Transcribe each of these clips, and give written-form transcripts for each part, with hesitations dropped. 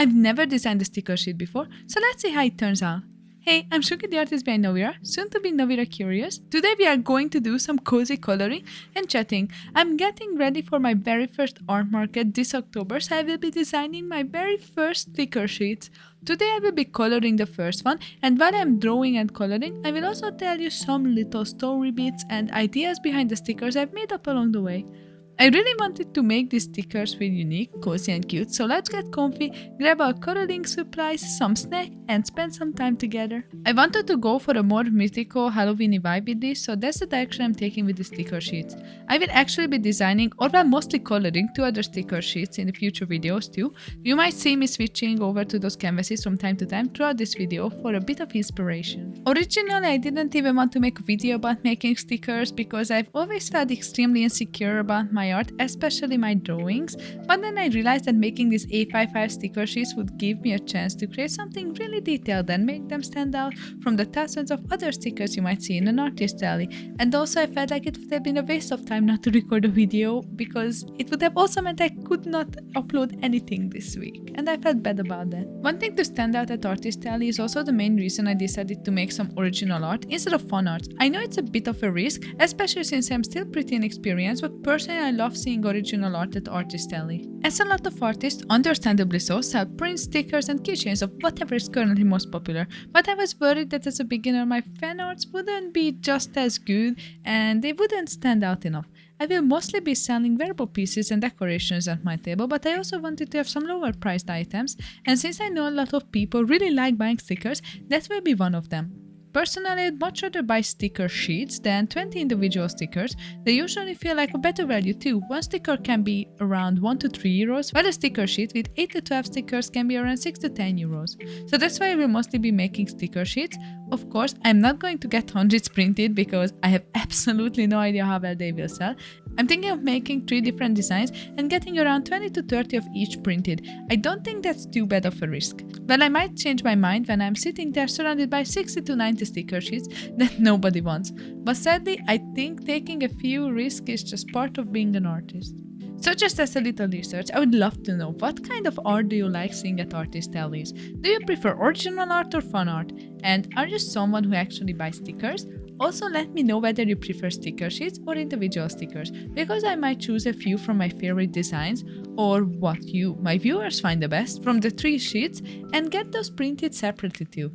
I've never designed a sticker sheet before, so let's see how it turns out. Hey, I'm Shuki, the artist behind Novira, soon to be Novira Curious. Today we are going to do some cozy coloring and chatting. I'm getting ready for my very first art market this October, so I will be designing my very first sticker sheets. Today I will be coloring the first one, and while I'm drawing and coloring, I will also tell you some little story bits and ideas behind the stickers I've made up along the way. I really wanted to make these stickers feel unique, cozy and cute, so let's get comfy, grab our coloring supplies, some snack and spend some time together. I wanted to go for a more mythical Halloweeny vibe with this, so that's the direction I'm taking with the sticker sheets. I will actually be designing, or mostly coloring, 2 other sticker sheets in the future videos too. You might see me switching over to those canvases from time to time throughout this video for a bit of inspiration. Originally I didn't even want to make a video about making stickers because I've always felt extremely insecure about my art, especially my drawings, but then I realized that making these A55 sticker sheets would give me a chance to create something really detailed and make them stand out from the thousands of other stickers you might see in an artist alley. And also I felt like it would have been a waste of time not to record a video because it would have also meant I could not upload anything this week, and I felt bad about that. Wanting to stand out at artist alley is also the main reason I decided to make some original art instead of fun art. I know it's a bit of a risk, especially since I'm still pretty inexperienced, but personally I love seeing original art at artist alley. As a lot of artists, understandably so, sell prints, stickers and keychains of whatever is currently most popular, but I was worried that as a beginner my fan arts wouldn't be just as good and they wouldn't stand out enough. I will mostly be selling wearable pieces and decorations at my table, but I also wanted to have some lower priced items, and since I know a lot of people really like buying stickers, that will be one of them. Personally, I'd much rather buy sticker sheets than 20 individual stickers. They usually feel like a better value too. One sticker can be around 1 to 3 euros, while a sticker sheet with 8 to 12 stickers can be around 6 to 10 euros. So that's why I will mostly be making sticker sheets. Of course, I'm not going to get hundreds printed because I have absolutely no idea how well they will sell. I'm thinking of making 3 different designs and getting around 20 to 30 of each printed. I don't think that's too bad of a risk. Well, I might change my mind when I'm sitting there surrounded by 60 to 90 sticker sheets that nobody wants. But sadly, I think taking a few risks is just part of being an artist. So just as a little research, I would love to know what kind of art do you like seeing at artist alleys? Do you prefer original art or fun art? And are you someone who actually buys stickers? Also let me know whether you prefer sticker sheets or individual stickers, because I might choose a few from my favorite designs or what you, my viewers, find the best from the 3 sheets and get those printed separately too.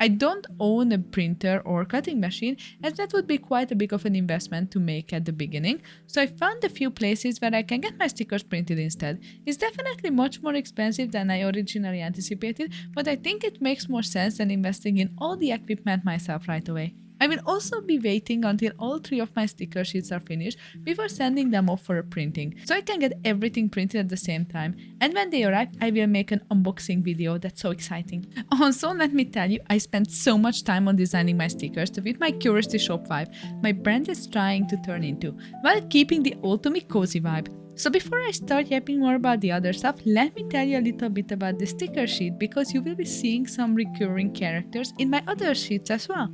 I don't own a printer or cutting machine, as that would be quite a big of an investment to make at the beginning, so I found a few places where I can get my stickers printed instead. It's definitely much more expensive than I originally anticipated, but I think it makes more sense than investing in all the equipment myself right away. I will also be waiting until all 3 of my sticker sheets are finished before sending them off for a printing, so I can get everything printed at the same time, and when they arrive I will make an unboxing video. That's so exciting. Also, let me tell you, I spent so much time on designing my stickers to fit my Curiosity Shop vibe my brand is trying to turn into, while keeping the old to me cozy vibe. So before I start yapping more about the other stuff, let me tell you a little bit about the sticker sheet, because you will be seeing some recurring characters in my other sheets as well.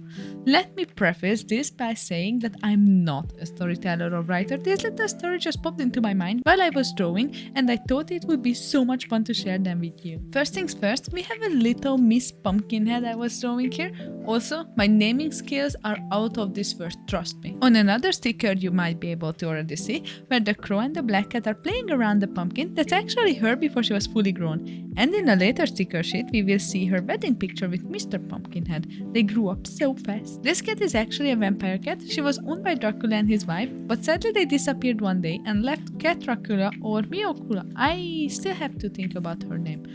Let me preface this by saying that I'm not a storyteller or writer. This little story just popped into my mind while I was drawing, and I thought it would be so much fun to share them with you. First things first, we have a little Miss Pumpkinhead I was drawing here. Also, my naming skills are out of this world, trust me. On another sticker you might be able to already see, where the crow and the black cat are playing around the pumpkin. That's actually her before she was fully grown. And in a later sticker sheet we will see her wedding picture with Mr. Pumpkinhead. They grew up so fast. This cat is actually a vampire cat. She was owned by Dracula and his wife, but sadly they disappeared one day and left Catracula or Miocula. I still have to think about her name.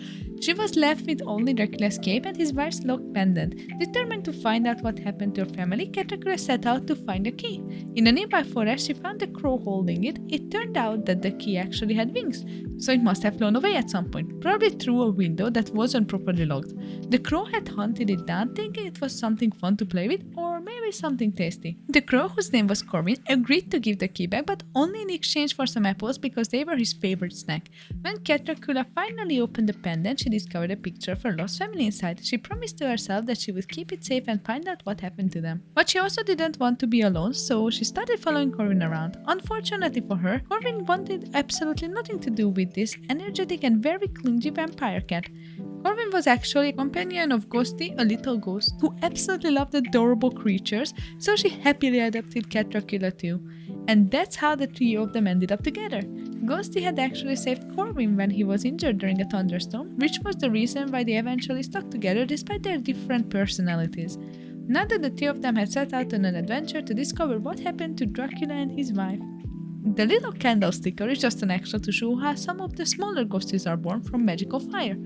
She was left with only Dracula's cape and his wife's lock pendant. Determined to find out what happened to her family, Catracula set out to find the key. In a nearby forest, she found a crow holding it. It turned out that the key actually had wings, so it must have flown away at some point, probably through a window that wasn't properly locked. The crow had hunted it down, thinking it was something fun to play with, or maybe something tasty. The crow, whose name was Corvin, agreed to give the key back, but only in exchange for some apples because they were his favorite snack. When Catracula finally opened the pendant, she discovered a picture of her lost family inside. She promised to herself that she would keep it safe and find out what happened to them. But she also didn't want to be alone, so she started following Corvin around. Unfortunately for her, Corvin wanted absolutely nothing to do with this energetic and very clingy vampire cat. Corvin was actually a companion of Ghostie, a little ghost, who absolutely loved adorable creatures, so she happily adopted Catracula too. And that's how the trio of them ended up together. Ghostie had actually saved Corvin when he was injured during a thunderstorm, which was the reason why they eventually stuck together despite their different personalities. Now that the two of them had set out on an adventure to discover what happened to Dracula and his wife. The little candle sticker is just an extra to show how some of the smaller ghosties are born from magical fire.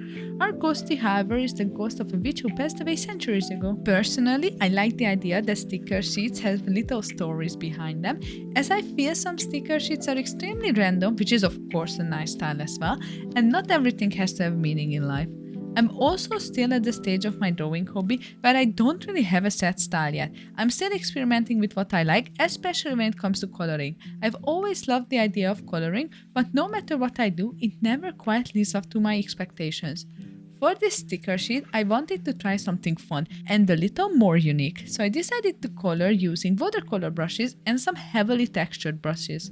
Our ghostie, however, is the ghost of a witch who passed away centuries ago. Personally, I like the idea that sticker sheets have little stories behind them, as I feel some sticker sheets are extremely random, which is of course a nice style as well, and not everything has to have meaning in life. I'm also still at the stage of my drawing hobby where I don't really have a set style yet. I'm still experimenting with what I like, especially when it comes to coloring. I've always loved the idea of coloring, but no matter what I do, it never quite lives up to my expectations. For this sticker sheet, I wanted to try something fun and a little more unique, so I decided to color using watercolor brushes and some heavily textured brushes.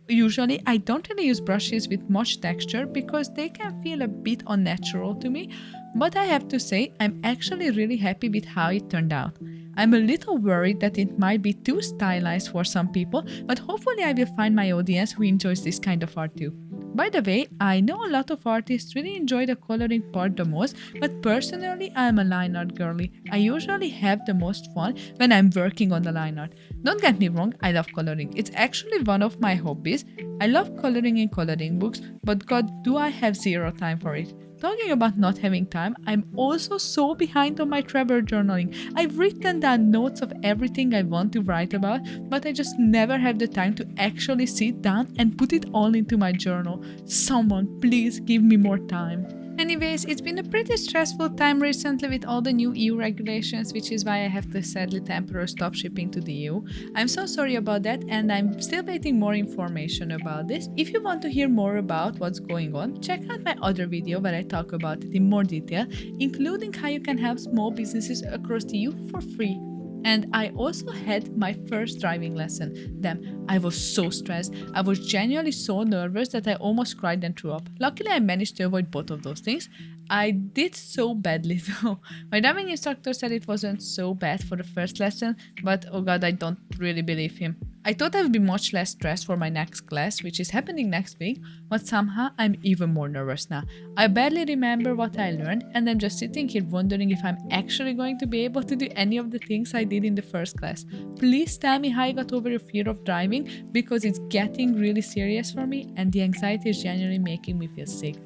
Usually, I don't really use brushes with much texture because they can feel a bit unnatural to me, but I have to say I'm actually really happy with how it turned out. I'm a little worried that it might be too stylized for some people, but hopefully I will find my audience who enjoys this kind of art too. By the way, I know a lot of artists really enjoy the coloring part the most, but personally I'm a line art girly. I usually have the most fun when I'm working on the line art. Don't get me wrong, I love coloring. It's actually one of my hobbies. I love coloring in coloring books, but god, do I have zero time for it. Talking about not having time, I'm also so behind on my travel journaling. I've written down notes of everything I want to write about, but I just never have the time to actually sit down and put it all into my journal. Someone, please give me more time. Anyways, it's been a pretty stressful time recently with all the new EU regulations, which is why I have to sadly temporarily stop shipping to the EU. I'm so sorry about that, and I'm still waiting more information about this. If you want to hear more about what's going on, check out my other video where I talk about it in more detail, including how you can help small businesses across the EU for free. And I also had my first driving lesson. Damn, I was so stressed. I was genuinely so nervous that I almost cried and threw up. Luckily, I managed to avoid both of those things. I did so badly though. My driving instructor said it wasn't so bad for the first lesson, but oh god, I don't really believe him. I thought I would be much less stressed for my next class, which is happening next week, but somehow I'm even more nervous now. I barely remember what I learned, and I'm just sitting here wondering if I'm actually going to be able to do any of the things I did in the first class. Please tell me how you got over your fear of driving, because it's getting really serious for me and the anxiety is genuinely making me feel sick.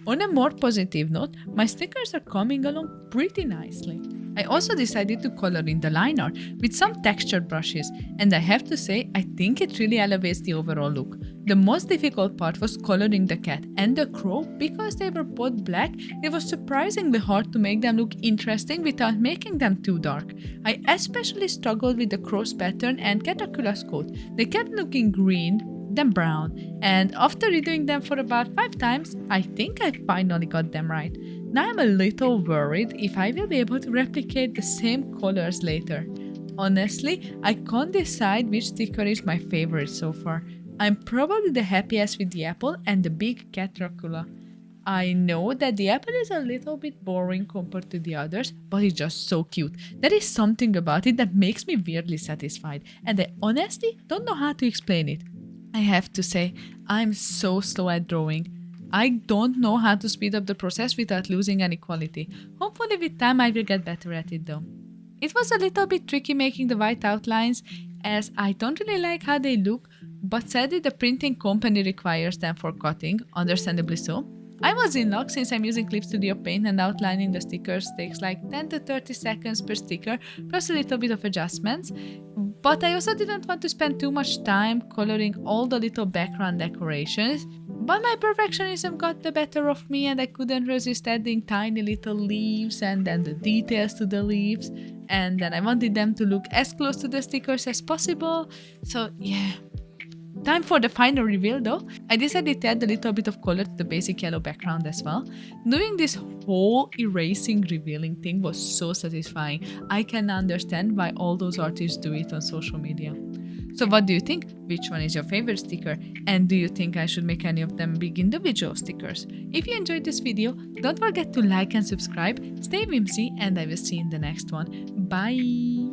On a more positive note, my stickers are coming along pretty nicely. I also decided to color in the line art with some textured brushes, and I have to say I think it really elevates the overall look. The most difficult part was coloring the cat and the crow because they were both black. It was surprisingly hard to make them look interesting without making them too dark. I especially struggled with the crow's pattern and Catracula's coat. They kept looking green, then brown, and after redoing them for about 5 times, I think I finally got them right. Now I'm a little worried if I will be able to replicate the same colors later. Honestly, I can't decide which sticker is my favorite so far. I'm probably the happiest with the apple and the big Catracula. I know that the apple is a little bit boring compared to the others, but it's just so cute. There is something about it that makes me weirdly satisfied, and I honestly don't know how to explain it. I have to say, I'm so slow at drawing. I don't know how to speed up the process without losing any quality. Hopefully with time I will get better at it though. It was a little bit tricky making the white outlines, as I don't really like how they look, but sadly the printing company requires them for cutting, understandably so. I was in luck since I'm using Clip Studio Paint and outlining the stickers takes like 10 to 30 seconds per sticker, plus a little bit of adjustments. But I also didn't want to spend too much time coloring all the little background decorations. But my perfectionism got the better of me and I couldn't resist adding tiny little leaves and then the details to the leaves. And then I wanted them to look as close to the stickers as possible. So yeah. Time for the final reveal though. I decided to add a little bit of color to the basic yellow background as well. Doing this whole erasing revealing thing was so satisfying. I can understand why all those artists do it on social media. So what do you think? Which one is your favorite sticker? And do you think I should make any of them big individual stickers? If you enjoyed this video, don't forget to like and subscribe, stay whimsy, and I will see you in the next one. Bye!